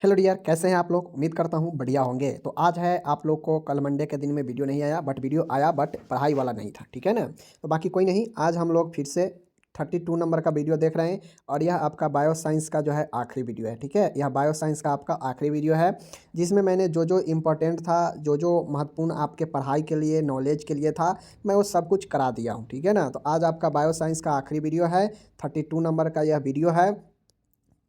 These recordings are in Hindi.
हेलो डियर, कैसे हैं आप लोग। उम्मीद करता हूँ बढ़िया होंगे। तो आज है आप लोग को, कल मंडे के दिन में वीडियो नहीं आया, बट वीडियो आया, बट पढ़ाई वाला नहीं था, ठीक है ना। तो बाकी कोई नहीं, आज हम लोग फिर से 32 नंबर का वीडियो देख रहे हैं और यह आपका बायो साइंस का जो है आखिरी वीडियो है, ठीक है। यह बायो साइंस का आपका आखिरी वीडियो है जिसमें मैंने जो जो इम्पोर्टेंट था, जो जो महत्वपूर्ण आपके पढ़ाई के लिए, नॉलेज के लिए था, मैं वो सब कुछ करा दिया हूँ, ठीक है ना। तो आज आपका बायो साइंस का आखिरी वीडियो है, 32 नंबर का यह वीडियो है।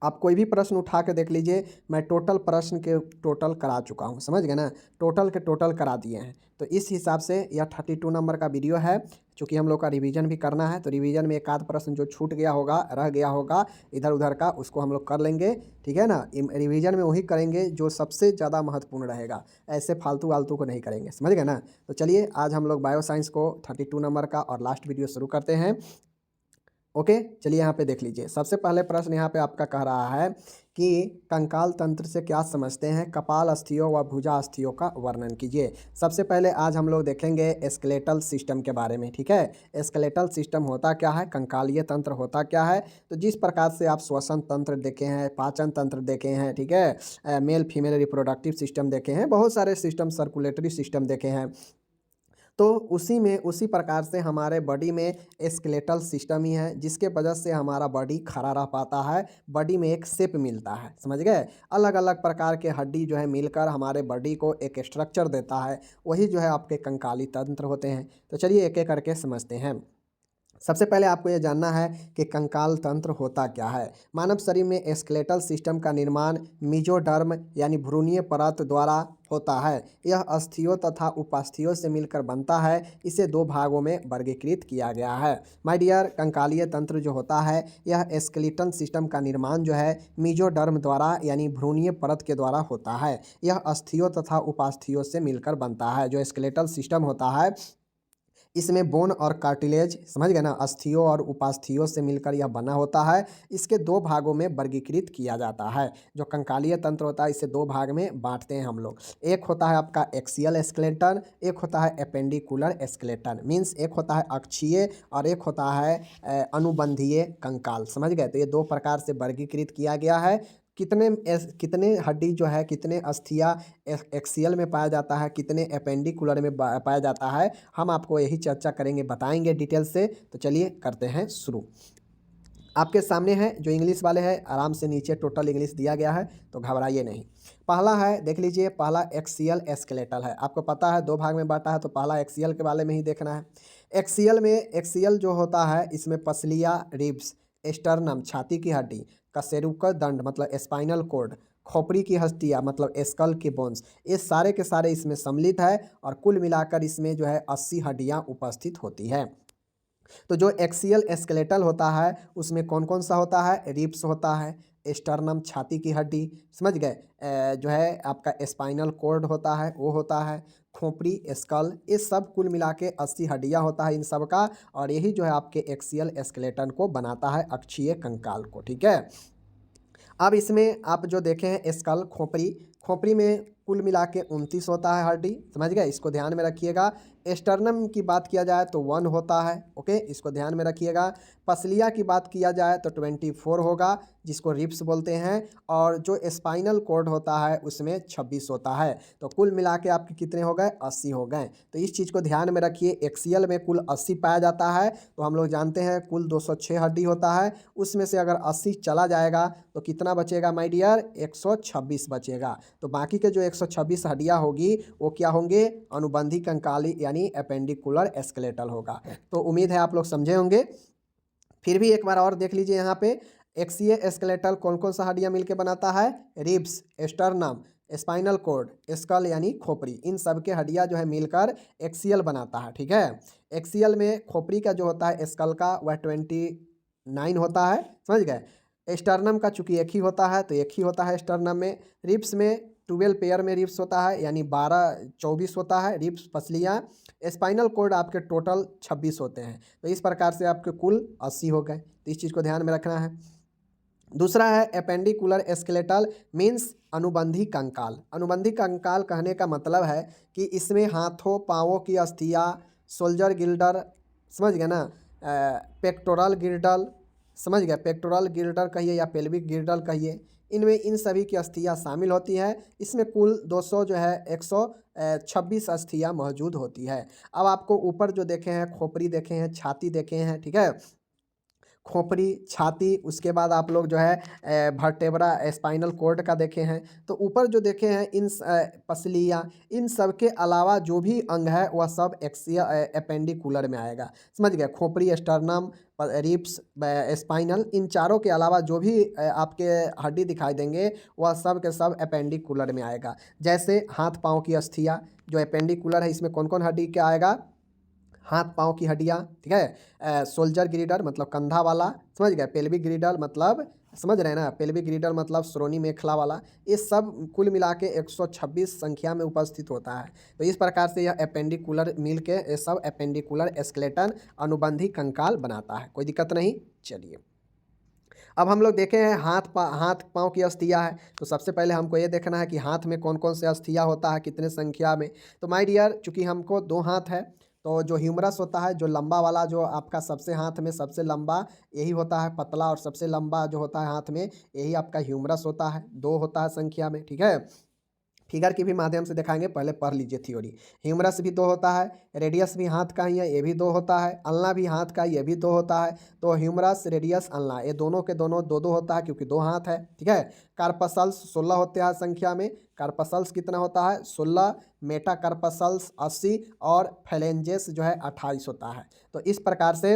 आप कोई भी प्रश्न उठा के देख लीजिए, मैं टोटल प्रश्न के टोटल करा चुका हूँ, समझ गए ना। टोटल के टोटल करा दिए हैं। तो इस हिसाब से यह 32 नंबर का वीडियो है। चूँकि हम लोग का रिवीजन भी करना है, तो रिवीजन में एक आध प्रश्न जो छूट गया होगा, रह गया होगा इधर उधर का, उसको हम लोग कर लेंगे, ठीक है ना। रिवीजन में वही करेंगे जो सबसे ज़्यादा महत्वपूर्ण रहेगा, ऐसे फालतू वालतू को नहीं करेंगे, समझ गए ना। तो चलिए आज हम लोग बायो साइंस को 32 नंबर का और लास्ट वीडियो शुरू करते हैं। ओके, चलिए यहाँ पे देख लीजिए। सबसे पहले प्रश्न यहाँ पे आपका कह रहा है कि कंकाल तंत्र से क्या समझते हैं, कपाल अस्थियों व भुजा अस्थियों का वर्णन कीजिए। सबसे पहले आज हम लोग देखेंगे स्केलेटल सिस्टम के बारे में, ठीक है। स्केलेटल सिस्टम होता क्या है, कंकालीय तंत्र होता क्या है। तो जिस प्रकार से आप श्वसन तंत्र देखे हैं, पाचन तंत्र देखे हैं, ठीक है, मेल फीमेल रिप्रोडक्टिव सिस्टम देखे हैं, बहुत सारे सिस्टम, सर्कुलेटरी सिस्टम देखे हैं। तो उसी प्रकार से हमारे बॉडी में स्केलेटल सिस्टम ही है, जिसके वजह से हमारा बॉडी खड़ा रह पाता है, बॉडी में एक शेप मिलता है, समझ गए। अलग अलग प्रकार के हड्डी जो है मिलकर हमारे बॉडी को एक स्ट्रक्चर देता है, वही जो है आपके कंकाली तंत्र होते हैं। तो चलिए एक एक करके समझते हैं। सबसे पहले आपको यह जानना है कि कंकाल तंत्र होता क्या है। मानव शरीर में स्केलेटल सिस्टम का निर्माण मेसोडर्म यानी भ्रूणीय परत द्वारा होता है। यह अस्थियों तथा उपास्थियों से मिलकर बनता है। इसे दो भागों में वर्गीकृत किया गया है। माय डियर, कंकालीय तंत्र जो होता है, यह स्केलेटल सिस्टम का निर्माण जो है मेसोडर्म द्वारा यानी भ्रूणीय परत के द्वारा होता है। यह अस्थियों तथा उपास्थियों से मिलकर बनता है। जो स्केलेटल सिस्टम होता है, इसमें बोन और कार्टिलेज, समझ गए ना, अस्थियों और उपास्थियों से मिलकर यह बना होता है। इसके दो भागों में वर्गीकृत किया जाता है। जो कंकालीय तंत्र होता है, इसे दो भाग में बांटते हैं हम लोग। एक होता है आपका एक्सियल स्केलेटन, एक होता है एपेंडिकुलर स्केलेटन। मीन्स एक होता है अक्षीय और एक होता है अनुबंधीय कंकाल, समझ गए। तो ये दो प्रकार से वर्गीकृत किया गया है। कितने हड्डी जो है, कितने अस्थिया एक्सियल में पाया जाता है, कितने एपेंडिकुलर में पाया जाता है, हम आपको यही चर्चा करेंगे, बताएंगे डिटेल से। तो चलिए करते हैं शुरू। आपके सामने है जो इंग्लिश वाले हैं, आराम से नीचे टोटल इंग्लिश दिया गया है, तो घबराइए नहीं। पहला है, देख लीजिए, पहला एक्सियल स्केलेटल है। आपको पता है दो भाग में बांटा है, तो पहला एक्सियल के बारे में ही देखना है। एक्सियल जो होता है, इसमें पसलिया, रिब्स, स्टर्नम छाती की हड्डी, कशेरुकर दंड मतलब स्पाइनल कोड, खोपड़ी की हड्डियाँ मतलब स्कल की बोन्स, ये सारे के सारे इसमें सम्मिलित है। और कुल मिलाकर इसमें जो है 80 हड्डियाँ उपस्थित होती है। तो जो एक्सियल स्केलेटल होता है, उसमें कौन कौन सा होता है, रिब्स होता है, स्टर्नम छाती की हड्डी, समझ गए, जो है आपका स्पाइनल कोर्ड होता है, वो होता है, खोपड़ी, स्कल, ये सब कुल मिला के 80 हड्डियाँ होता है इन सब का। और यही जो है आपके एक्सियल स्केलेटन को बनाता है, अक्षीय कंकाल को, ठीक है। अब इसमें आप जो देखें हैं स्कल, खोपड़ी, खोपड़ी में कुल मिला के 29 होता है हड्डी, समझ गए, इसको ध्यान में रखिएगा। स्टर्नम की बात किया जाए तो 1 होता है, ओके, इसको ध्यान में रखिएगा। पसलिया की बात किया जाए तो 24 होगा, जिसको रिब्स बोलते हैं। और जो स्पाइनल कोड होता है, उसमें 26 होता है। तो कुल मिला के आपके कितने हो गए, 80 हो गए। तो इस चीज़ को ध्यान में रखिए। एक्सियल में कुल 80 पाया जाता है, तो हम लोग जानते हैं कुल 206 हड्डी होता है। उसमें से अगर 80 चला जाएगा तो कितना बचेगा माय डियर, 126 बचेगा। तो बाकी के जो 126 हड्डियाँ होगी, वो क्या होंगे, अनुबंधी कंकाली यानी एपेंडिकुलर स्केलेटल होगा। तो उम्मीद है आप लोग समझे होंगे। फिर भी एक बार और देख लीजिए यहाँ पे, एक्सिय स्केलेटल कौन कौन सा हड्डियाँ मिलके बनाता है, ribs, sternum, spinal cord, skull यानी खोपड़ी, इन सब के हड्डियाँ जो है मिलकर एक्सियल बनाता है, ठीक है। एक्सियल में खोपड़ी का जो होता है, स्कल का, वह 29 होता है, समझ गए। स्टर्नम का चूंकि एक ही होता है, तो एक ही होता है स्टर्नम में। रिब्स में 12 पेयर में रिब्स होता है, यानी 24 होता है रिब्स, पसलियाँ। स्पाइनल कोड आपके टोटल 26 होते हैं। तो इस प्रकार से आपके कुल 80 हो गए। तो इस चीज़ को ध्यान में रखना है। दूसरा है एपेंडिकुलर स्केलेटल, मीन्स अनुबंधी कंकाल। अनुबंधी कंकाल कहने का मतलब है कि इसमें हाथों पाँवों की अस्थियाँ, शोल्जर गिल्डर, समझ गए ना, पेक्टोरल गिल्डल, समझ गए, पेक्टोरल गिल्डर कहिए या पेल्विक गिल्डल कहिए, इनमें इन सभी की अस्थियाँ शामिल होती हैं। इसमें कुल 200 जो है 126 अस्थियाँ मौजूद होती है। अब आपको ऊपर जो देखे हैं खोपड़ी देखे हैं, छाती देखे हैं, ठीक है, खोपड़ी, छाती, उसके बाद आप लोग जो है वर्टेब्रा स्पाइनल कॉर्ड का देखे हैं। तो ऊपर जो देखे हैं इन पसलियाँ, इन सब के अलावा जो भी अंग है वह सब एक्सिया एपेंडिकुलर में आएगा। समझ गए? खोपड़ी, स्टर्नम, रिब्स, स्पाइनल, इन चारों के अलावा जो भी आपके हड्डी दिखाई देंगे वह सब के सब एपेंडिकुलर में आएगा। जैसे हाथ पाँव की अस्थियाँ जो एपेंडिकुलर है, इसमें कौन कौन हड्डी क्या आएगा? हाथ पाँव की हड्डियाँ, ठीक है, शोल्जर गिरिडर मतलब कंधा वाला, समझ गए, पेल्विक गिरिडर मतलब, समझ रहे हैं ना, पेल्विक गिरिडर मतलब श्रोणी मेखला वाला, ये सब कुल मिला के 126 संख्या में उपस्थित होता है। तो इस प्रकार से यह एपेंडिकुलर मिल के ये सब एपेंडिकुलर स्केलेटन अनुबंधी कंकाल बनाता है। कोई दिक्कत नहीं। चलिए अब हम लोग देखे हैं हाथ पाँव की अस्थियाँ है। तो सबसे पहले हमको ये देखना है कि हाथ में कौन कौन से अस्थियाँ होता है, कितने संख्या में। तो माय डियर, चूँकि हमको 2 हाथ है तो जो ह्यूमरस होता है, जो लंबा वाला, जो आपका सबसे हाथ में सबसे लंबा यही होता है पतला, और सबसे लंबा जो होता है हाथ में यही आपका ह्यूमरस होता है, 2 होता है संख्या में, ठीक है। फिगर के भी माध्यम से दिखाएंगे, पहले पढ़ लीजिए थ्योरी। ह्यूमरस भी 2 होता है, रेडियस भी हाथ का ही है, ये भी 2 होता है, अल्ना भी हाथ का, ये भी 2 होता है। तो ह्यूमरस, रेडियस, अल्ना, ये दोनों के दोनों 2-2 होता है क्योंकि 2 हाथ है, ठीक है। कार्पसल्स 16 होते हैं संख्या में। कार्पसल्स कितना होता है? 16। मेटाकार्पसल्स 80 और फेलेंजेस जो है 28 होता है। तो इस प्रकार से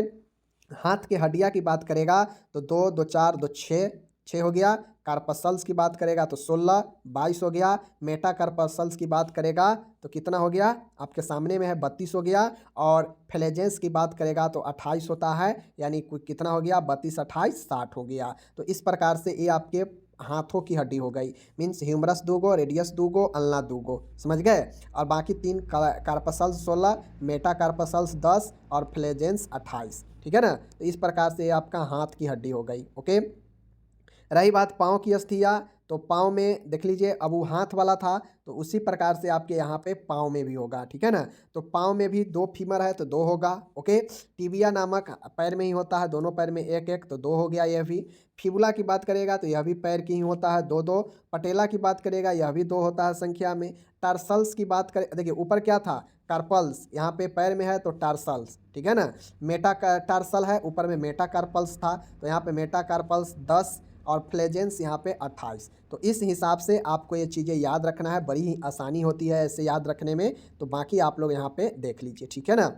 हाथ की हड्डियाँ की बात करेगा तो 2, 2 4, 2 6, 6 हो गया। कार्पसल्स की बात करेगा तो 16, 22 हो गया। मेटाकार्पसल्स की बात करेगा तो कितना हो गया? आपके सामने में है 32 हो गया। और फ्लेजेंस की बात करेगा तो 28 होता है, यानी कितना हो गया? 32, 28, 60 हो गया। तो इस प्रकार से ये आपके हाथों की हड्डी हो गई। मीन्स ह्यूमरस 2 गो, रेडियस 2 गो, अल्ना 2 गो, समझ गए। और बाकी 3 कार्पसल्स 16, मेटाकार्पसल्स 10 और फ्लेजेंस 28, ठीक है ना। तो इस प्रकार से आपका हाथ की हड्डी हो गई। ओके, रही बात पाँव की अस्थियाँ, तो पाँव में देख लीजिए, अब वो हाथ वाला था तो उसी प्रकार से आपके यहाँ पे पाँव में भी होगा, ठीक है ना। तो पाँव में भी 2 फीमर है तो 2 होगा। ओके, टिबिया नामक पैर में ही होता है, दोनों पैर में 1-1 तो 2 हो गया यह भी। फिबुला की बात करेगा तो यह भी पैर की ही होता है, 2-2। पटेला की बात करेगा यह भी 2 होता है संख्या में। टार्सल्स की बात करें, देखिए ऊपर क्या था? कार्पल्स, यहाँ पे पैर में है तो टार्सल्स, ठीक है ना। मेटा टार्सल है, ऊपर में मेटा कार्पल्स था तो यहाँ पे मेटा कार्पल्स 10 और फ्लेजेंस यहाँ पे 28। तो इस हिसाब से आपको ये चीज़ें याद रखना है, बड़ी ही आसानी होती है ऐसे याद रखने में। तो बाकी आप लोग यहाँ पे देख लीजिए, ठीक है ना।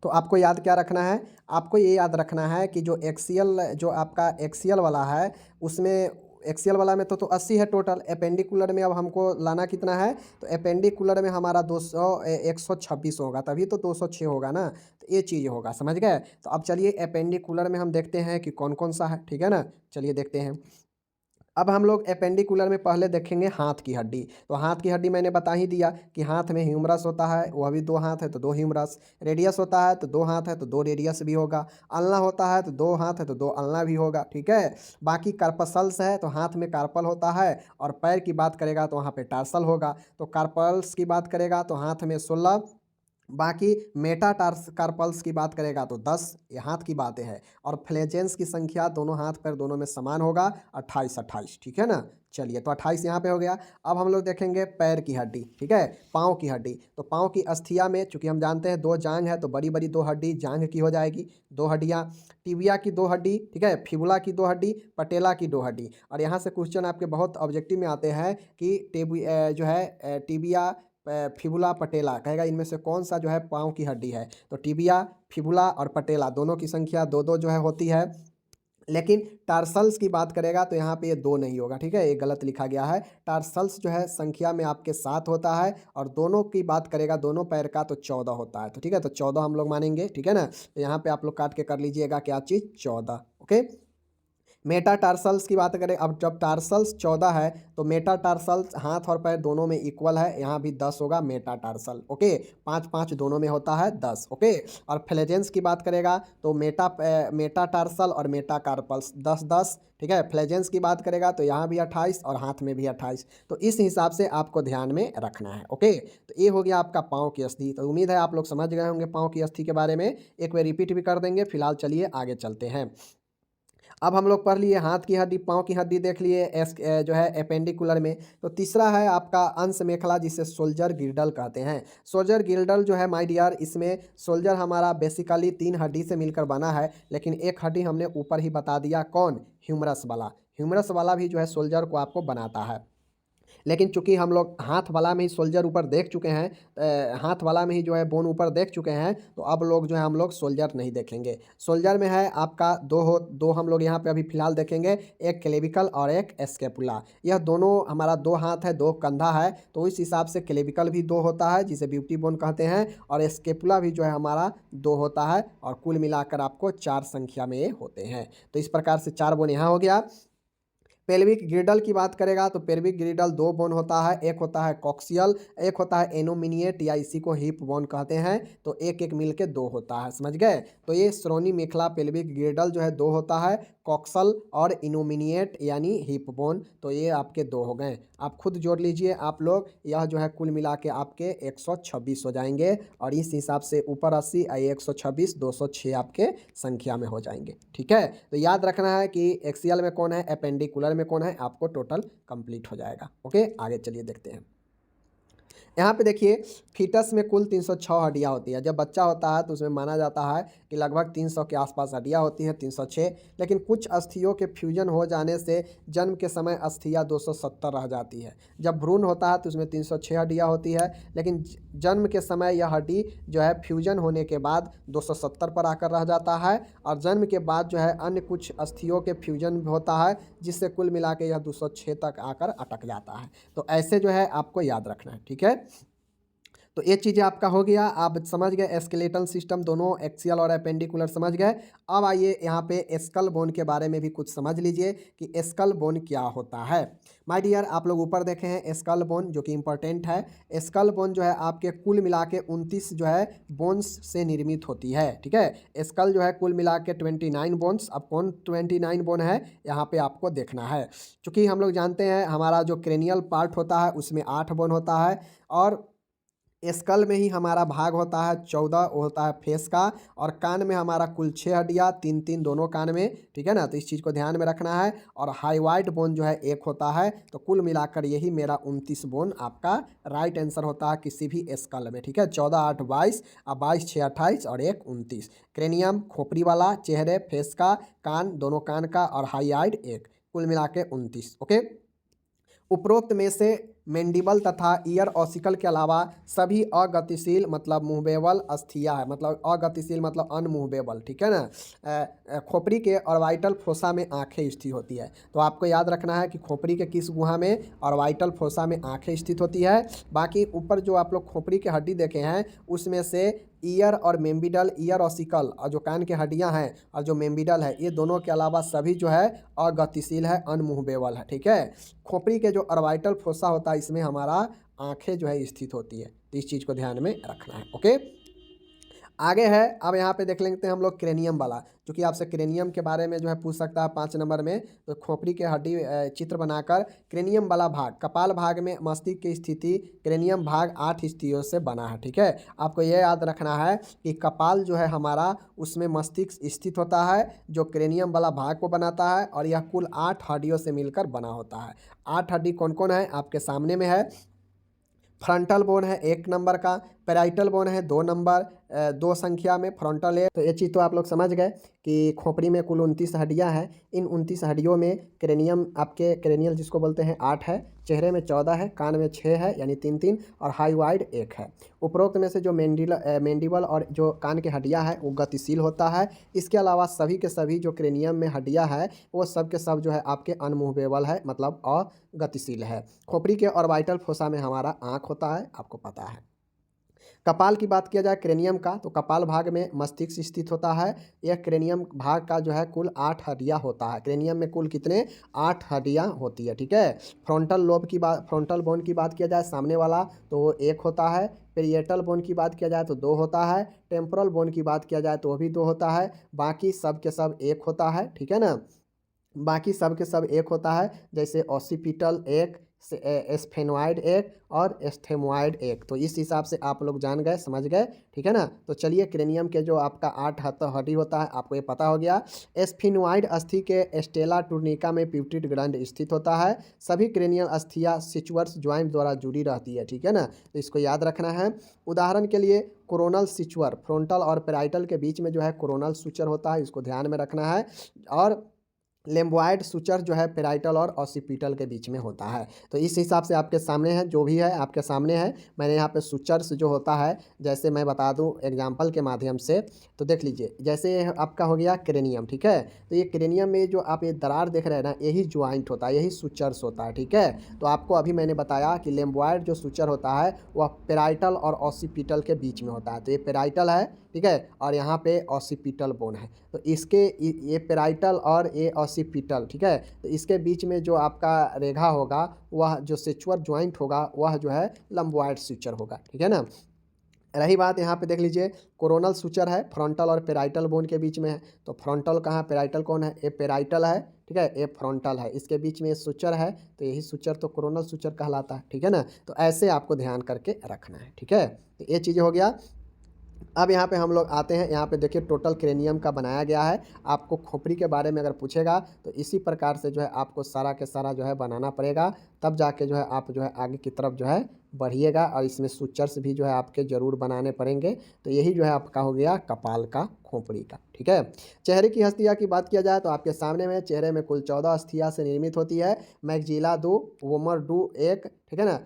तो आपको याद क्या रखना है? आपको ये याद रखना है कि जो एक्सियल, जो आपका एक्सियल वाला है उसमें, एक्सियल वाला में तो 80 है टोटल। एपेंडिकुलर में अब हमको लाना कितना है? तो एपेंडिकुलर में हमारा 126 होगा, तभी तो 206 होगा ना। तो ये चीज़ होगा, समझ गए। तो अब चलिए एपेंडिकुलर में हम देखते हैं कि कौन कौन सा है, ठीक है ना। चलिए देखते हैं। अब हम लोग एपेंडिकुलर में पहले देखेंगे हाथ की हड्डी। तो हाथ की हड्डी मैंने बता ही दिया कि हाथ में ह्यूमरस होता है, वह भी 2 हाथ है तो 2 ह्यूमरस। रेडियस होता है तो 2 हाथ है तो 2 रेडियस भी होगा। अल्ना होता है तो 2 हाथ है तो 2 अल्ना भी होगा, ठीक है। बाकी कार्पसल्स है तो हाथ में कार्पल होता है, और पैर की बात करेगा तो वहाँ पे टार्सल होगा। तो कार्पल्स की बात करेगा तो हाथ में 16, बाकी मेटाटार्स कार्पल्स की बात करेगा तो 10, ये हाथ की बातें हैं। और फ्लेजेंस की संख्या दोनों हाथ पैर दोनों में समान होगा, 28-28, ठीक है ना। चलिए, तो 28 यहाँ पे हो गया। अब हम लोग देखेंगे पैर की हड्डी, ठीक है, पाँव की हड्डी। तो पाँव की अस्थिया में चूंकि हम जानते हैं 2 जांघ है तो बड़ी बड़ी 2 हड्डी जांघ की हो जाएगी, 2 हड्डियाँ। टिबिया की 2 हड्डी, ठीक है, फिबुला की 2 हड्डी, पटेला की 2 हड्डी। और यहाँ से क्वेश्चन आपके बहुत ऑब्जेक्टिव में आते हैं कि जो है टिबिया, फिबुला, पटेला, कहेगा इनमें से कौन सा जो है पाँव की हड्डी है। तो टिबिया, फिबुला और पटेला दोनों की संख्या 2-2 जो है होती है। लेकिन टार्सल्स की बात करेगा तो यहाँ पे ये 2 नहीं होगा, ठीक है, ये गलत लिखा गया है। टार्सल्स जो है संख्या में आपके 7 होता है, और दोनों की बात करेगा दोनों पैर का तो 14 होता है। तो ठीक है, तो 14 हम लोग मानेंगे, ठीक है ना। तो यहाँ पे आप लोग काट के कर लीजिएगा क्या चीज़? 14। ओके, मेटाटार्सल्स की बात करें, अब जब टार्सल्स 14 है तो मेटाटार्सल्स हाथ और पैर दोनों में इक्वल है, यहाँ भी 10 होगा मेटाटार्सल। ओके, 5-5 दोनों में होता है 10। ओके, और फ्लेजेंस की बात करेगा तो मेटाटार्सल और मेटाकार्पल्स 10-10, ठीक है। फ्लेजेंस की बात करेगा तो यहाँ भी 28 और हाथ में भी 28। तो इस हिसाब से आपको ध्यान में रखना है। ओके, तो ये हो गया आपका पाँव की अस्थि। तो उम्मीद है आप लोग समझ गए होंगे पाँव की अस्थि के बारे में। एक बार रिपीट भी कर देंगे, फिलहाल चलिए आगे चलते हैं। अब हम लोग पढ़ लिए हाथ की हड्डी, पाँव की हड्डी देख लिए जो है एपेंडिकुलर में। तो तीसरा है आपका अंश मेखला, जिसे सोल्जर गिल्डल कहते हैं। सोल्जर गिल्डल जो है माय डियर, इसमें सोल्जर हमारा बेसिकली 3 हड्डी से मिलकर बना है, लेकिन एक हड्डी हमने ऊपर ही बता दिया, कौन, ह्यूमरस वाला। ह्यूमरस वाला भी जो है सोल्जर को आपको बनाता है। लेकिन चूंकि हम लोग हाथ वाला में ही सोल्जर ऊपर देख चुके हैं, हाथ वाला में ही जो है बोन ऊपर देख चुके हैं, तो अब लोग जो है हम लोग सोल्जर नहीं देखेंगे। सोल्जर में है आपका दो हम लोग यहाँ पे अभी फिलहाल देखेंगे, एक क्लेविकल और एक स्कैपुला। यह दोनों हमारा 2 हाथ है, 2 कंधा है, तो इस हिसाब से क्लेविकल भी 2 होता है, जिसे ब्यूटी बोन कहते हैं, और स्कैपुला भी जो है हमारा 2 होता है, और कुल मिलाकर आपको 4 संख्या में ये होते हैं। तो इस प्रकार से 4 बोन यहाँ हो गया। पेल्विक ग्रिडल की बात करेगा तो पेल्विक ग्रिडल 2 बोन होता है, एक होता है कॉक्सियल, एक होता है एनोमिनिएट, या इसी को हिप बोन कहते हैं। तो एक एक मिल के 2 होता है, समझ गए। तो ये श्रोणी मेखला पेल्विक ग्रिडल जो है 2 होता है, कॉक्सल और इनोमिनिएट यानी हिप बोन, तो ये आपके 2 हो गए। आप खुद जोड़ लीजिए आप लोग, यह जो है कुल मिला के आपके 126 हो जाएंगे, और इस हिसाब से ऊपर 80 126 206 आपके संख्या में हो जाएंगे। ठीक है, तो याद रखना है कि एक्सियल में कौन है, एपेंडिकुलर में कौन है, आपको टोटल कंप्लीट हो जाएगा। ओके, आगे चलिए देखते हैं। यहाँ पे देखिए, फीटस में कुल 306 हड्डियाँ होती है। जब बच्चा होता है तो उसमें माना जाता है कि लगभग 300 के आसपास हड्डियाँ होती हैं, 306। लेकिन कुछ अस्थियों के फ्यूजन हो जाने से जन्म के समय अस्थियाँ 270 रह जाती है। जब भ्रूण होता है तो उसमें 306 हड्डियाँ होती है, लेकिन जन्म के समय यह हड्डी जो है फ्यूजन होने के बाद 270 पर आकर रह जाता है, और जन्म के बाद जो है अन्य कुछ अस्थियों के फ्यूजन होता है, जिससे कुल मिला के यह 206 तक आकर अटक जाता है। तो ऐसे जो है आपको याद रखना है। ठीक है, तो ये चीज़ें आपका हो गया, आप समझ गए स्केलेटल सिस्टम दोनों एक्सियल और एपेंडिकुलर समझ गए। अब आइए यहाँ पे स्कल बोन के बारे में भी कुछ समझ लीजिए कि स्कल बोन क्या होता है। माय डियर, आप लोग ऊपर देखे हैं स्कल बोन, जो कि इंपॉर्टेंट है। स्कल बोन जो है आपके कुल मिला के 29 जो है बोन्स से निर्मित होती है। ठीक है, स्कल जो है कुल मिला के 29 बोन्स। अब कौन 29 बोन है यहाँ पे आपको देखना है, चूँकि हम लोग जानते हैं हमारा जो क्रेनियल पार्ट होता है उसमें 8 बोन होता है, और स्कल में ही हमारा भाग होता है 14, वो होता है फेस का, और कान में हमारा कुल 6 हड्डियाँ, 3 दोनों कान में। ठीक है ना, तो इस चीज़ को ध्यान में रखना है। और हाइवाइड बोन जो है 1 होता है, तो कुल मिलाकर यही मेरा 29 बोन आपका राइट आंसर होता है किसी भी स्कल में। ठीक है, 14 8 22, अब 22 6 28 और 1 29। क्रेनियम खोपड़ी वाला, चेहरे फेस का, कान दोनों कान का, और हाइवाइड 1, कुल मिला के 29। ओके, उपरोक्त में से मैंडिबल तथा ईयर ऑसिकल के अलावा सभी अगतिशील मतलब मूवेबल अस्थियाँ है, मतलब अगतिशील मतलब अनमूवेबल। ठीक है ना, खोपड़ी के ऑर्बिटल फोसा में आंखें स्थित होती है। तो आपको याद रखना है कि खोपड़ी के किस गुहा में, ऑर्बिटल फोसा में आंखें स्थित होती है। बाकी ऊपर जो आप लोग खोपड़ी के हड्डी देखे हैं उसमें से ईयर और मेम्बिडल, ईयर ऑसिकल और जो कान के हड्डियां हैं और जो मेम्बिडल है, ये दोनों के अलावा सभी जो है अगतिशील है, अनमूवेबल है। ठीक है, खोपड़ी के जो ऑर्बिटल फोसा होता है इसमें हमारा आंखें जो है स्थित होती है, तो इस चीज़ को ध्यान में रखना है। ओके, आगे है, अब यहाँ पे देख लेते हैं हम लोग क्रेनियम वाला, क्योंकि आपसे क्रेनियम के बारे में जो है पूछ सकता है 5 नंबर में। तो खोपड़ी के हड्डी चित्र बनाकर क्रेनियम वाला भाग, कपाल भाग में मस्तिष्क की स्थिति, क्रेनियम भाग 8 स्थितियों से बना है। ठीक है, आपको यह याद रखना है कि कपाल जो है हमारा उसमें मस्तिष्क स्थित होता है, जो क्रेनियम वाला भाग को बनाता है, और यह कुल 8 हड्डियों से मिलकर बना होता है। 8 हड्डी कौन कौन है आपके सामने में है। फ्रंटल बोन है 1 नंबर का, पैराइटल बोन है 2 नंबर, 2 संख्या में फ्रंटल है। तो ये चीज़ तो आप लोग समझ गए कि खोपड़ी में कुल 29 हड्डियाँ हैं। इन 29 हड्डियों में क्रेनियम, आपके क्रेनियल जिसको बोलते हैं 8 है, चेहरे में 14 है, कान में 6 है यानी 3 और हाइवाइड 1 है। उपरोक्त में से जो मैंडिबल और जो कान के हड्डियाँ हैं वो गतिशील होता है। इसके अलावा सभी के सभी जो क्रेनियम में हड्डियाँ हैं वो सब के सब जो है आपके अनमूवेबल है, मतलब अगतिशील है। खोपड़ी के ऑर्बिटल फोसा में हमारा आँख होता है, आपको पता है। कपाल की बात किया जाए क्रेनियम का, तो कपाल भाग में मस्तिष्क स्थित होता है। यह क्रेनियम भाग का जो है कुल 8 हड्डियाँ होता है। क्रेनियम में कुल कितने 8 हड्डियाँ होती है। ठीक है, फ्रंटल लोब की बात, फ्रंटल बोन की बात किया जाए सामने वाला तो वो 1 होता है। पेरिएटल बोन की बात किया जाए तो 2 होता है। टेम्पोरल बोन की बात किया जाए तो वो भी 2 होता है। बाकी सब के सब 1 होता है। ठीक है ना, बाकी सब के सब एक होता है, जैसे ऑसिपिटल एक, एस्फेनॉइड एक और एस्थेमॉइड एक। तो इस हिसाब से आप लोग जान गए, समझ गए, ठीक है ना। तो चलिए, क्रेनियम के जो आपका 8 हड्डी होता है आपको ये पता हो गया। एस्फेनॉइड अस्थि के स्टेला टूर्निका में पिवटिड ग्रंथ स्थित होता है। सभी क्रेनियल अस्थियां सिचुअर्स ज्वाइंट द्वारा जुड़ी रहती है, ठीक है ना। तो इसको याद रखना है। उदाहरण के लिए कोरोनल सिचुअर, फ्रंटल और पेराइटल के बीच में जो है कोरोनल सुचर होता है, इसको ध्यान में रखना है। और लेम्बॉइड सुचर जो है पेराइटल और ऑसिपिटल के बीच में होता है। तो इस हिसाब से आपके सामने है, जो भी है आपके सामने है। मैंने यहाँ पे सुचर्स जो होता है, जैसे मैं बता दूँ एग्जाम्पल के माध्यम से, तो देख लीजिए। जैसे आपका हो गया क्रेनियम, ठीक है। तो ये क्रेनियम में जो आप ये दरार देख रहे हैं ना, यही ज्वाइंट होता है, यही सुचर्स होता है, ठीक है। तो आपको अभी मैंने बताया कि लेम्बॉइड जो सुचर होता है वह पेराइटल और ऑसिपिटल के बीच में होता है। तो ये पेराइटल है, ठीक है, और यहाँ पे ऑसिपिटल बोन है। तो इसके ये पेराइटल और ये ऑसिपिटल, ठीक है। तो इसके बीच में जो आपका रेखा होगा, वह जो सेचुअर ज्वाइंट होगा, वह जो है लंबॉइड सुचर होगा, ठीक है ना। रही बात यहाँ पे देख लीजिए, कोरोनल सुचर है, फ्रंटल और पेराइटल बोन के बीच में है। तो फ्रंटल कहाँ, पेराइटल कौन है, ये पेराइटल है, ठीक है, ये फ्रंटल है। इसके बीच में ये सुचर है, तो यही सुचर तो कोरोनल सुचर कहलाता है, ठीक है ना। तो ऐसे आपको ध्यान करके रखना है, ठीक है। तो ये चीज़ें हो गया। अब यहाँ पे हम लोग आते हैं, यहाँ पे देखिए टोटल क्रेनियम का बनाया गया है। आपको खोपड़ी के बारे में अगर पूछेगा तो इसी प्रकार से जो है आपको सारा के सारा जो है बनाना पड़ेगा, तब जाके जो है आप जो है आगे की तरफ जो है बढ़िएगा। और इसमें सुचर्स भी जो है आपके ज़रूर बनाने पड़ेंगे। तो यही जो है आपका हो गया कपाल का, खोपड़ी का, ठीक है। चेहरे की अस्थियाँ की बात किया जाए तो आपके सामने में चेहरे में कुल 14 अस्थियाँ से निर्मित होती है। मैगजिला 2, वोमर 2 1, ठीक है ना,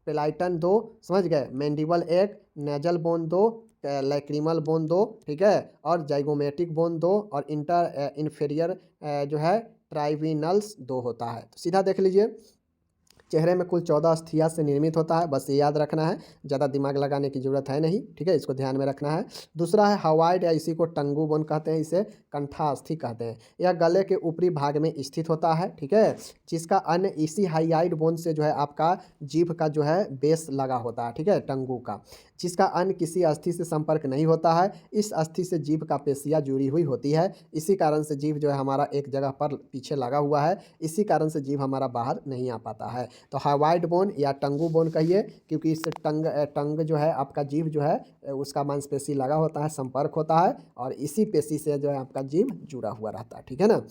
पेलाइटन 2, समझ गए, mandible 1, nasal bone 2, lacrimal bone 2, ठीक है, और जाइगोमेटिक बोन 2, और इंटर इन्फेरियर जो है ट्राइविनल्स 2 होता है। तो सीधा देख लीजिए, चेहरे में कुल 14 अस्थियाँ से निर्मित होता है, बस ये याद रखना है, ज़्यादा दिमाग लगाने की ज़रूरत है नहीं, ठीक है, इसको ध्यान में रखना है। दूसरा है हवाइड, या इसी को टंगू बोन कहते हैं, इसे कंठास्थि कहते हैं। यह गले के ऊपरी भाग में स्थित होता है, ठीक है, जिसका अन्य इसी हाइयाइड बोन से जो है आपका जीभ का जो है बेस लगा होता है, ठीक है, टंगू का, जिसका अन्य किसी अस्थि से संपर्क नहीं होता है। इस अस्थि से जीभ का पेशियाँ जुड़ी हुई होती है, इसी कारण से जीभ जो है हमारा एक जगह पर पीछे लगा हुआ है, इसी कारण से जीभ हमारा बाहर नहीं आ पाता है। तो हाइवाइड बोन या टंगू बोन कहिए, क्योंकि इससे टंग जो है आपका जीभ जो है उसका मांसपेशी लगा होता है, संपर्क होता है, और इसी पेशी से जो है आपका जीभ जुड़ा हुआ रहता है, ठीक है ना,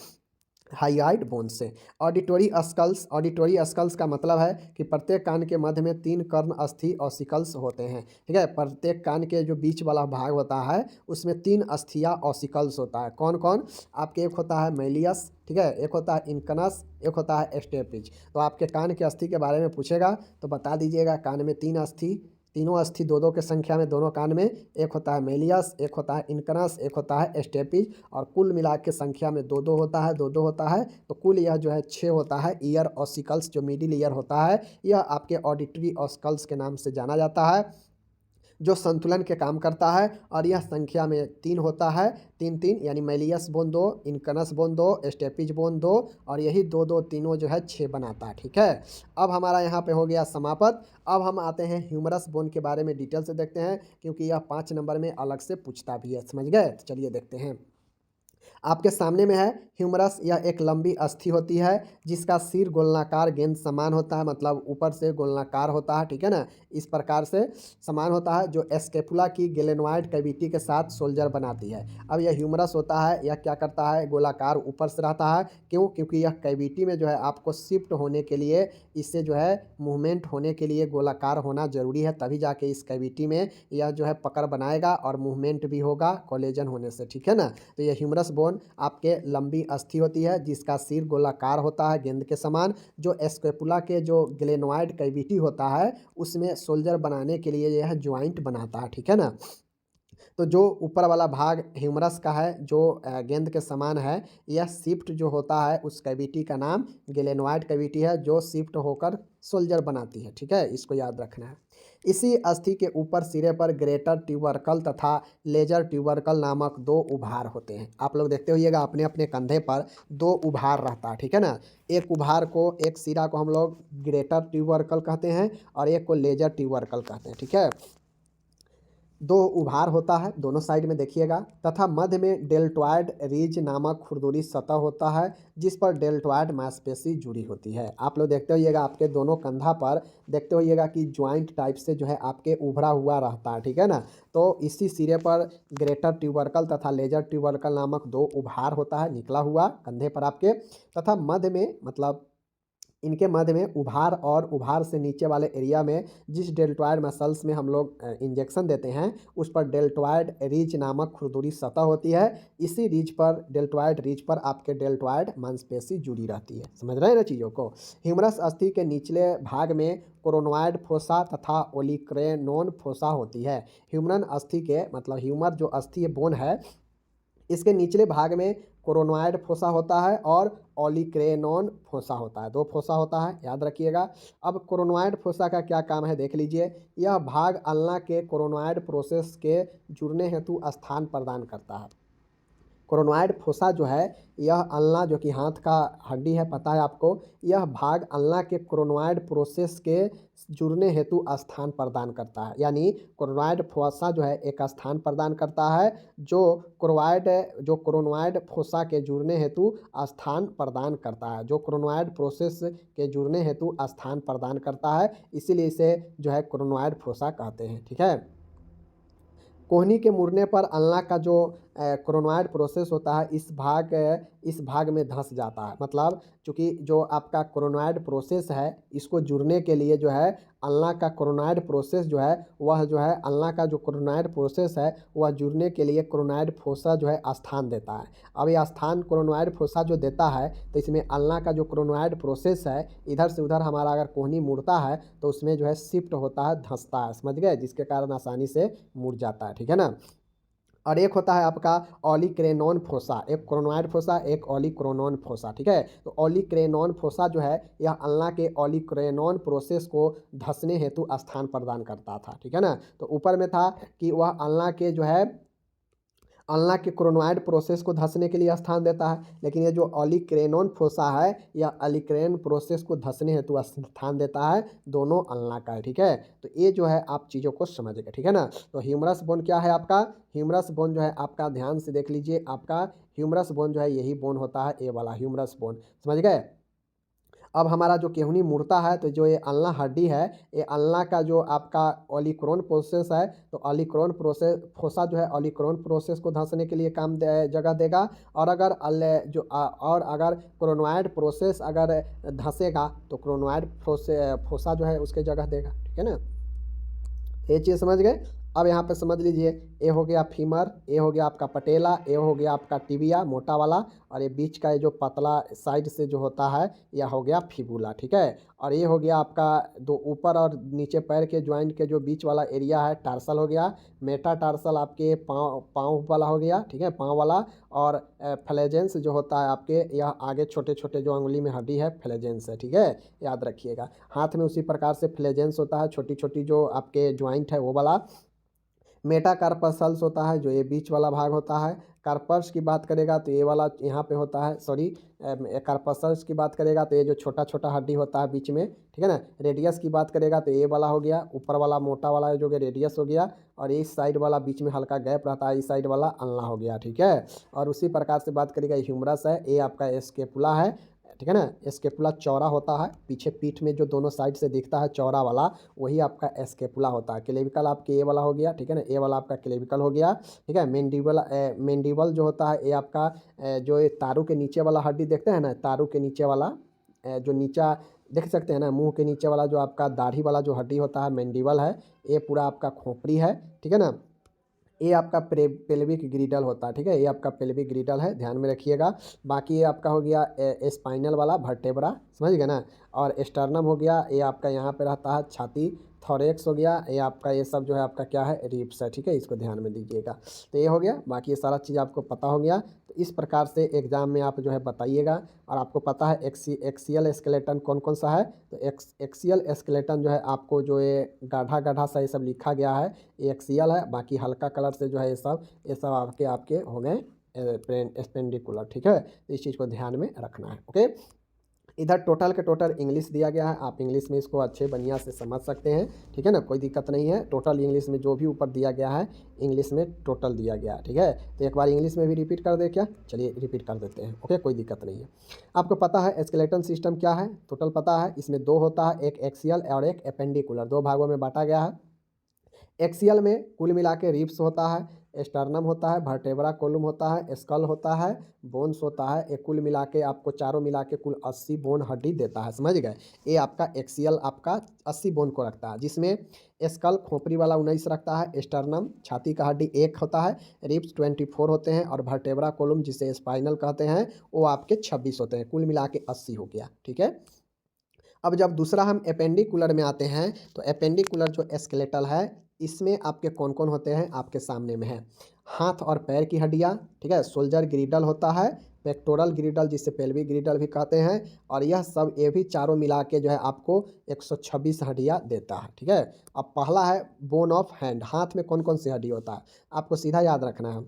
हाइयाइड बोन से। ऑडिटोरी स्कल्स, ऑडिटोरी स्कल्स का मतलब है कि प्रत्येक कान के मध्य में 3 कर्ण अस्थि ऑसिकल्स होते हैं, ठीक है। प्रत्येक कान के जो बीच वाला भाग होता है उसमें 3 अस्थियाँ ऑसिकल्स होता है। कौन कौन, आपके एक होता है मैलियस, ठीक है, एक होता है इनकनस, एक होता है स्टेपिज। तो आपके कान के अस्थि के बारे में पूछेगा तो बता दीजिएगा, कान में 3 अस्थि, तीनों अस्थि दो दो के संख्या में दोनों कान में, एक होता है मेलियस, एक होता है इनकनस, एक होता है स्टेपिज, और कुल मिला के संख्या में दो दो होता है, दो दो होता है। तो कुल यह जो है 6 होता है। ईयर ऑसिकल्स जो मिडिल ईयर होता है, यह आपके ऑडिटरी ऑसिकल्स के नाम से जाना जाता है, जो संतुलन के काम करता है, और यह संख्या में 3 होता है, 3 3, यानी malleus bone 2, incus bone 2, stapes bone 2, और यही 2 2 तीनों जो है 6 बनाता है, ठीक है। अब हमारा यहाँ पे हो गया समापत। अब हम आते हैं ह्यूमरस बोन के बारे में डिटेल से देखते हैं, क्योंकि यह 5 नंबर में अलग से पूछता भी है, समझ गए। तो चलिए देखते हैं। आपके सामने में है ह्यूमरस, यह एक लंबी अस्थि होती है जिसका सिर गोलनाकार गेंद समान होता है, मतलब ऊपर से गोलनाकार होता है, ठीक है ना, इस प्रकार से समान होता है, जो एस्केपुला की ग्लेनोइड कैविटी के साथ सोल्जर बनाती है। अब यह ह्यूमरस होता है, यह क्या करता है, गोलाकार ऊपर से रहता है। क्यों, क्योंकि यह कैविटी में जो है आपको शिफ्ट होने के लिए, इससे जो है मूवमेंट होने के लिए गोलाकार होना जरूरी है, तभी जाके इस कैविटी में यह जो है पकड़ बनाएगा और मूवमेंट भी होगा कोलेजन होने से, ठीक है ना। तो यह ह्यूमरस बोन आपके लंबी अस्थि होती है जिसका सिर गोलाकार होता है गेंद के समान, जो स्केपुला के जो ग्लेनोइड कैविटी होता है उसमें सोल्जर बनाने के लिए यह ज्वाइंट बनाता है, ठीक है ना। तो जो ऊपर वाला भाग ह्यूमरस का है, जो गेंद के समान है, यह शिफ्ट जो होता है उस कैविटी का नाम ग्लेनोइड कैविटी है, जो शिफ्ट होकर सोल्जर बनाती है, ठीक है, इसको याद रखना है। इसी अस्थि के ऊपर सिरे पर ग्रेटर ट्यूबरकल तथा लेजर ट्यूबरकल नामक 2 उभार होते हैं। आप लोग देखते होइएगा अपने अपने कंधे पर 2 उभार रहता है, ठीक है ना। एक उभार को, एक सिरा को हम लोग ग्रेटर ट्यूबरकल कहते हैं, और एक को लेजर ट्यूबरकल कहते हैं, ठीक है। दो उभार होता है दोनों साइड में देखिएगा, तथा मध्य में डेल्टॉइड रिज नामक खुरदुरी सतह होता है जिस पर डेल्टॉइड मांसपेशी जुड़ी होती है। आप लोग देखते होइएगा आपके दोनों कंधा पर देखते होइएगा कि ज्वाइंट टाइप से जो है आपके उभरा हुआ रहता है, ठीक है ना। तो इसी सिरे पर ग्रेटर ट्यूबरकल तथा लेजर ट्यूबरकल नामक दो उभार होता है निकला हुआ कंधे पर आपके, तथा मध्य में मतलब इनके मध्य में उभार और उभार से नीचे वाले एरिया में जिस डेल्टॉइड मसल्स में हम लोग इंजेक्शन देते हैं उस पर डेल्टॉइड रिज नामक खुरदुरी सतह होती है। इसी रिज पर डेल्टॉइड रिज पर आपके डेल्टॉइड मांसपेशी जुड़ी रहती है। समझ रहे हैं ना चीज़ों को। ह्यूमरस अस्थि के निचले भाग में कोरोनॉइड फोसा तथा ओलिक्रेनोन फोसा होती है। ह्यूमरन अस्थि के मतलब ह्यूमर जो अस्थि बोन है इसके निचले भाग में कोरोनॉइड फोसा होता है और ओलिक्रेनोन फोसा होता है। दो फोसा होता है, याद रखिएगा। अब कोरोनॉइड फोसा का क्या काम है देख लीजिए। यह भाग अल्ना के कोरोनॉइड प्रोसेस के जुड़ने हेतु स्थान प्रदान करता है। कोरोनॉइड फोसा जो है यह अल्ना जो कि हाथ का हड्डी है, पता है आपको, यह भाग अल्ना के कोरोनॉइड प्रोसेस के जुड़ने हेतु स्थान प्रदान करता है। यानी कोरोनॉइड फोसा जो है एक स्थान प्रदान करता है जो कोरोनॉइड फोसा के जुड़ने हेतु स्थान प्रदान करता है, जो कोरोनॉइड प्रोसेस के जुड़ने हेतु स्थान प्रदान करता है, इसीलिए इसे जो है कोरोनॉइड फोसा कहते हैं, ठीक है। कोहनी के मुड़ने पर अल्ना का जो कोरोनॉइड प्रोसेस होता है इस भाग में धंस जाता है। मतलब चूँकि जो आपका कोरोनॉइड प्रोसेस है इसको जुड़ने के लिए जो है अल्ना का कोरोनॉइड प्रोसेस जो है वह जो है अल्ना का जो कोरोनॉइड प्रोसेस है वह जुड़ने के लिए कोरोनॉइड फोसा जो है स्थान देता है। अब ये स्थान कोरोनॉइड फोसा जो देता है तो इसमें अल्ना का जो कोरोनॉइड प्रोसेस है इधर से उधर हमारा अगर कोहनी मुड़ता है तो उसमें जो है शिफ्ट होता है, धंसता है, समझ गए, जिसके कारण आसानी से मुड़ जाता है, ठीक है ना। और एक होता है आपका ओलिक्रेनोन फोसा, एक कोरोनॉइड फोसा एक ओलिक्रेनोन फोसा, ठीक है। तो ओलिक्रेनोन फोसा जो है यह अल्ना के ओलिक्रेनोन प्रोसेस को धंसने हेतु स्थान प्रदान करता था, ठीक है ना। तो ऊपर में था कि वह अल्ना के जो है अल्ना के कोरोनॉइड प्रोसेस को धंसने के लिए स्थान देता है, लेकिन ये जो ओलिक्रेनोन फोसा है यह ओलिक्रेन प्रोसेस को धंसने हेतु स्थान देता है, दोनों अल्ना का है, ठीक है। तो ये जो है आप चीज़ों को समझिएगा, ठीक है ना। तो ह्यूमरस बोन क्या है आपका, ह्यूमरस बोन जो है आपका ध्यान से देख लीजिए, आपका ह्यूमरस बोन जो है यही बोन होता है, ए वाला ह्यूमरस बोन, समझ गए। अब हमारा जो केहूनी मुड़ता है तो जो ये अल्ना हड्डी है ये अल्ना का जो आपका ओलिक्रोन प्रोसेस है तो ओलिक्रोन प्रोसेस फोसा जो है ओलिक्रोन प्रोसेस को धंसने के लिए जगह देगा। और अगर और अगर क्रोनॉइड प्रोसेस अगर धंसेगा तो क्रोनॉइड फोसा जो है उसके जगह देगा, ठीक है ना। ये चीज़ समझ गए। अब यहाँ पे समझ लीजिए, ए हो गया फीमर, ए हो गया आपका पटेला, ए हो गया आपका टिबिया मोटा वाला, और ये बीच का ये जो पतला साइड से जो होता है यह हो गया फिबुला, ठीक है। और ये हो गया आपका दो ऊपर और नीचे पैर के ज्वाइंट के जो बीच वाला एरिया है टार्सल हो गया, मेटा टार्सल आपके पाँव पाँव वाला हो गया, ठीक है, पाँव वाला। और फ्लेजेंस जो होता है आपके यह आगे छोटे छोटे जो अंगुली में हड्डी है फ्लेजेंस है, ठीक है, याद रखिएगा। हाथ में उसी प्रकार से फ्लेजेंस होता है, छोटी छोटी जो आपके ज्वाइंट है वो वाला। मेटाकार्पसल्स होता है जो ये बीच वाला भाग होता है। कार्पस की बात करेगा तो ये वाला यहाँ पे होता है, सॉरी, कार्पसल्स की बात करेगा तो ये जो छोटा छोटा हड्डी होता है बीच में, ठीक है ना। रेडियस की बात करेगा तो ये वाला हो गया, ऊपर वाला मोटा वाला जो कि रेडियस हो गया, और इस साइड वाला बीच में हल्का गैप रहता है, इस साइड वाला अल्ना हो गया, ठीक है। और उसी प्रकार से बात करेगा ह्यूमरस है, ये आपका एस्केपुला है, ठीक है ना। एस्केपुला चौड़ा होता है, पीछे पीठ में जो दोनों साइड से दिखता है चौड़ा वाला वही आपका एस्केपुला होता है। क्लेविकल आपके ए वाला हो गया, ठीक है ना, ए वाला आपका क्लेविकल हो गया, ठीक है। मेंडिबल जो होता है ये आपका जो ये तारू के नीचे वाला हड्डी देखते हैं ना, तारू के नीचे वाला जो नीचा देख सकते हैं ना, मुंह के नीचे वाला जो आपका दाढ़ी वाला जो हड्डी होता है मेंडिबल है, ये पूरा आपका खोपड़ी है, ठीक है ना। ये आपका पेल्विक ग्रिडल होता है, ठीक है, ये आपका पेल्विक ग्रिडल है, ध्यान में रखिएगा। बाकी ये आपका हो गया स्पाइनल वाला वर्टेब्रा, समझ गए ना। और स्टर्नम हो गया, ये आपका यहाँ पे रहता है छाती। थोरेक्स हो गया, ये आपका ये सब जो है आपका क्या है, रिब्स है, ठीक है, इसको ध्यान में दीजिएगा। तो ये हो गया, बाकी ये सारा चीज़ आपको पता हो गया। तो इस प्रकार से एग्ज़ाम में आप जो है बताइएगा। और आपको पता है एक्सियल स्केलेटन कौन कौन सा है, तो एक्सियल स्केलेटन जो है आपको जो ये गाढ़ा गाढ़ा सा ये सब लिखा गया है ये एक्सियल है, बाकी हल्का कलर से जो है ये सब आपके आपके हो गए स्पेंडिकुलर, ठीक है। तो इस चीज़ को ध्यान में रखना है, ओके। इधर टोटल के टोटल इंग्लिश दिया गया है, आप इंग्लिश में इसको अच्छे बढ़िया से समझ सकते हैं, ठीक है ना, कोई दिक्कत नहीं है। टोटल इंग्लिश में जो भी ऊपर दिया गया है इंग्लिश में टोटल दिया गया है, ठीक है। तो एक बार इंग्लिश में भी रिपीट कर दे क्या, चलिए रिपीट कर देते हैं, ओके, कोई दिक्कत नहीं है। आपको पता है स्केलेटन सिस्टम क्या है, टोटल पता है, इसमें दो होता है, एक एक्सियल और एक एपेंडिकुलर, दो भागों में बांटा गया है। एक्सियल में कुल मिला के रिब्स होता है, स्टर्नम होता है, वर्टेब्रा कोलम होता है, स्कल होता है, बोन्स होता है। एक कुल मिला के आपको चारों मिला के कुल 80 बोन हड्डी देता है, समझ गए। ये आपका एक्सियल आपका 80 बोन को रखता है, जिसमें स्कल खोपड़ी वाला 19 रखता है, स्टर्नम छाती का हड्डी 1 होता है, रिब्स 24 होते हैं, और वर्टेब्रा कोलम जिसे स्पाइनल कहते हैं वो आपके 26 होते हैं, कुल मिला के 80 हो गया, ठीक है। अब जब दूसरा हम एपेंडिकुलर में आते हैं, तो एपेंडिकुलर जो स्केलेटल है इसमें आपके कौन कौन होते हैं, आपके सामने में है हाथ और पैर की हड्डियाँ, ठीक है, शोल्डर ग्रिडल होता है, पेक्टोरल ग्रिडल जिसे पेल्विक ग्रिडल भी कहते हैं, और यह सब ये भी चारों मिला के जो है आपको 126 हड्डियाँ देता है, ठीक है। अब पहला है बोन ऑफ हैंड, हाथ में कौन कौन सी हड्डी होता है, आपको सीधा याद रखना है।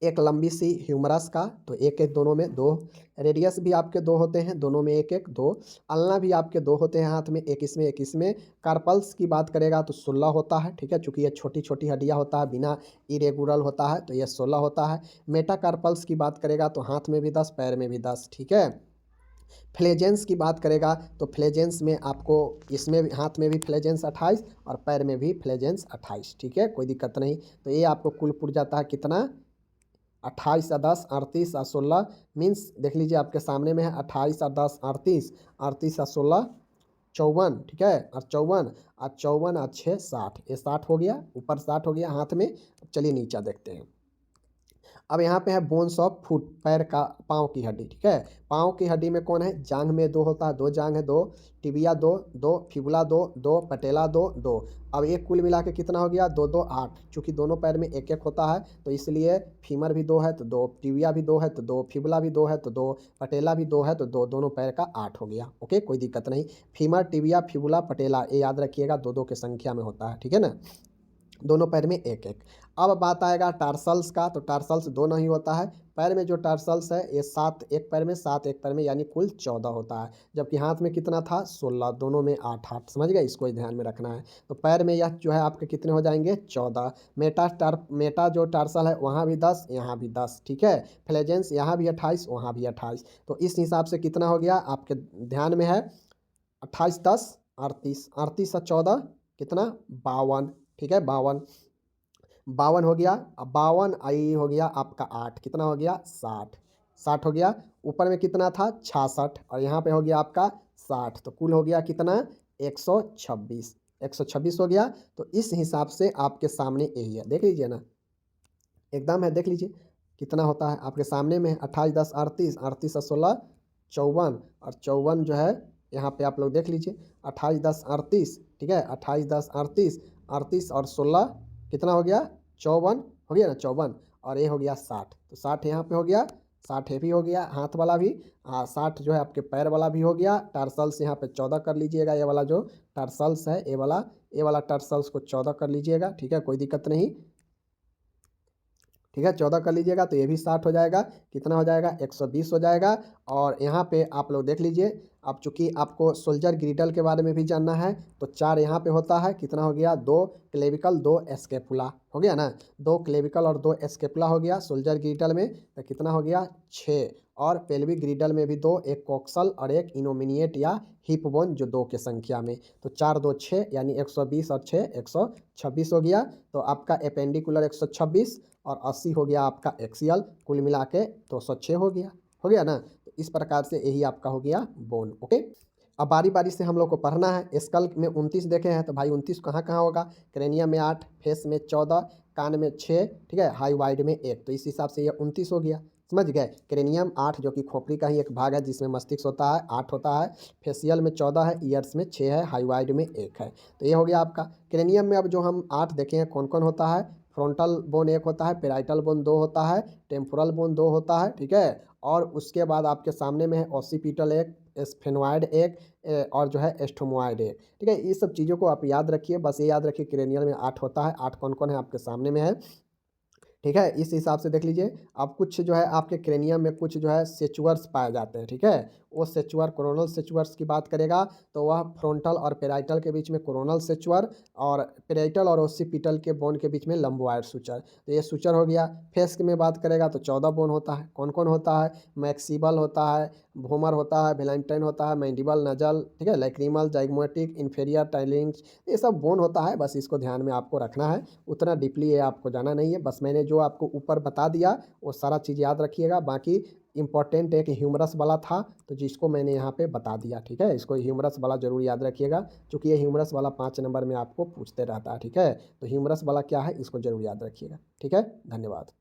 एक लंबी सी ह्यूमरस का, तो एक एक दोनों में दो, रेडियस भी आपके दो होते हैं, दोनों में एक एक दो, अल्ना भी आपके दो होते हैं हाथ में, एक इसमें एक इसमें। कार्पल्स की बात करेगा तो 16 होता है, ठीक है, चूँकि ये छोटी छोटी हड्डियाँ होता है, बिना इरेगुलर होता है, तो ये 16 होता है। मेटा कार्पल्स की बात करेगा तो हाथ में भी 10, पैर में भी 10, ठीक है। फ्लेजेंस की बात करेगा तो फ्लेजेंस में आपको इसमें भी हाथ में भी फ्लेजेंस 28 और पैर में भी फ्लेजेंस 28, ठीक है, कोई दिक्कत नहीं। तो ये आपको कुल पुर जाता है कितना, 28 और 10 38 और 16, मीन्स देख लीजिए आपके सामने में है 28 और 10 38, 38 और 16 54, ठीक है, और 54 और 6 60, ये 60 हो गया, ऊपर 60 हो गया हाथ में। चलिए नीचे देखते हैं। अब यहाँ पे है बोन्स ऑफ फुट, पैर का पाँव की हड्डी, ठीक है। पाँव की हड्डी में कौन है, जांघ में दो होता है, दो जांघ है, दो टिबिया दो, दो फिबुला दो, दो पटेला दो, दो। अब एक कुल मिला के कितना हो गया, दो दो 8, चूँकि दोनों पैर में एक एक होता है तो इसलिए फीमर भी दो है तो दो, टिबिया भी दो है तो दो, फिबुला भी दो है तो दो, पटेला भी दो है तो दो, दोनों पैर का 8 हो गया, ओके, कोई दिक्कत नहीं। फीमर टिबिया फिबुला पटेला ये याद रखिएगा, दो दो के संख्या में होता है, ठीक है ना, दोनों पैर में एक एक। अब बात आएगा टार्सल्स का, तो टार्सल्स दो नहीं होता है, पैर में जो टार्सल्स है ये 7 एक पैर में, 7 एक पैर में, यानी कुल 14 होता है, जबकि हाथ में कितना था 16, दोनों में 8 8, समझ गए, इसको ही ध्यान में रखना है। तो पैर में यह जो है आपके कितने हो जाएंगे 14। मेटा जो टार्सल है वहाँ भी 10, यहाँ भी 10, ठीक है। फ्लेजेंस यहाँ भी 28, वहाँ भी 28, तो इस हिसाब से कितना हो गया आपके ध्यान में है 28 10 38, 38 और 14 कितना 52, ठीक है, 52 52 हो गया। अब 52 आई हो गया आपका 8, कितना हो गया 60, 60 हो गया। ऊपर में कितना था 66 और यहाँ पे हो गया आपका 60, तो कुल हो गया कितना 126, 126 हो गया। तो इस हिसाब से आपके सामने यही है, देख लीजिए ना, एकदम है, देख लीजिए कितना होता है आपके सामने में 28 10 38, 38 और 16 54, और 54 जो है यहाँ पे आप लोग देख लीजिए 28 10 38, ठीक है, 28 10 38, 38 और 16 कितना हो गया 54 हो गया ना, 54, और ये हो गया 60, तो 60 यहाँ पे हो गया, 60 ये भी हो गया हाथ वाला भी, 60 जो है आपके पैर वाला भी हो गया। टार्सल्स यहाँ पे 14 कर लीजिएगा, ये वाला जो टार्सल्स है ये वाला टार्सल्स को 14 कर लीजिएगा, ठीक है, कोई दिक्कत नहीं, ठीक है, 14 कर लीजिएगा, तो ये भी 60 हो जाएगा, कितना हो जाएगा 120 हो जाएगा। और यहाँ पे आप लोग देख लीजिए, अब चूंकि आपको सोल्जर ग्रिडल के बारे में भी जानना है, तो 4 यहाँ पे होता है, कितना हो गया 2 क्लेविकल 2 एस्केपुला हो गया ना, 2 क्लेविकल और 2 एस्केपुला हो गया सोल्जर ग्रिडल में, तो कितना हो गया 6। और पेल्विक ग्रिडल में भी 2, एक कोक्सल और एक इनोमिनिएट या हिप बोन जो 2 के संख्या में, तो 4 2 6 यानी 120 और 6 126 हो गया। तो आपका एपेंडिकुलर 126 और 80 हो गया आपका एक्सियल, कुल मिला के 206 हो गया ना। तो इस प्रकार से यही आपका हो गया बोन, ओके। अब बारी बारी से हम लोग को पढ़ना है। स्कल में 29 देखे हैं, तो भाई 29 कहाँ कहाँ होगा, क्रेनियम में 8, फेस में 14, कान में 6, ठीक है, हाई वाइड में 1, तो इस हिसाब से ये 29 हो गया, समझ गए। क्रेनियम 8 जो कि खोपड़ी का ही एक भाग है जिसमें मस्तिष्क होता है, 8 होता है। फेसियल में 14 है, ईयर्स में 6 है, हाई वाइड में 1 है, तो ये हो गया आपका क्रेनियम में। अब जो हम 8 देखे हैं कौन कौन होता है, फ्रंटल बोन 1 होता है, पेराइटल बोन 2 होता है, टेम्पोरल बोन 2 होता है, ठीक है। और उसके बाद आपके सामने में है ऑसिपिटल 1, स्फेनोइड 1, और जो है एस्टोमोइड 1, ठीक है। ये सब चीज़ों को आप याद रखिए, बस ये याद रखिए क्रेनियल में 8 होता है। 8 कौन कौन है आपके सामने में है, ठीक है, इस हिसाब से देख लीजिए। अब कुछ जो है आपके क्रेनियम में कुछ जो है सेचुअर्स पाए जाते हैं, ठीक है। वो सेचुअर कोरोनल सेचुअर्स की बात करेगा तो वह फ्रंटल और पेराइटल के बीच में कोरोनल सेचुअर, और पेराइटल और ओसिपिटल के बोन के बीच में लंबोइड सुचर। तो ये सुचर हो गया। फेस में बात करेगा तो 14 बोन होता है। कौन कौन होता है? मैक्सिबल होता है, भूमर होता है, वेलेंटाइन होता है, मैंडिबल, नजल, ठीक है, लैक्रिमल, जाइगोमेटिक, इन्फेरियर, टाइलिंग्स, ये सब बोन होता है। बस इसको ध्यान में आपको रखना है, उतना डीपली ये आपको जाना नहीं है। बस मैंने जो आपको ऊपर बता दिया वो सारा चीज़ याद रखिएगा। बाकी इंपॉर्टेंट एक ह्यूमरस वाला था तो जिसको मैंने यहाँ पे बता दिया, ठीक है। इसको ह्यूमरस वाला जरूर याद रखिएगा, क्योंकि ये ह्यूमरस वाला 5 नंबर में आपको पूछते रहता है, ठीक है। तो ह्यूमरस वाला क्या है इसको जरूर याद रखिएगा, ठीक है। धन्यवाद।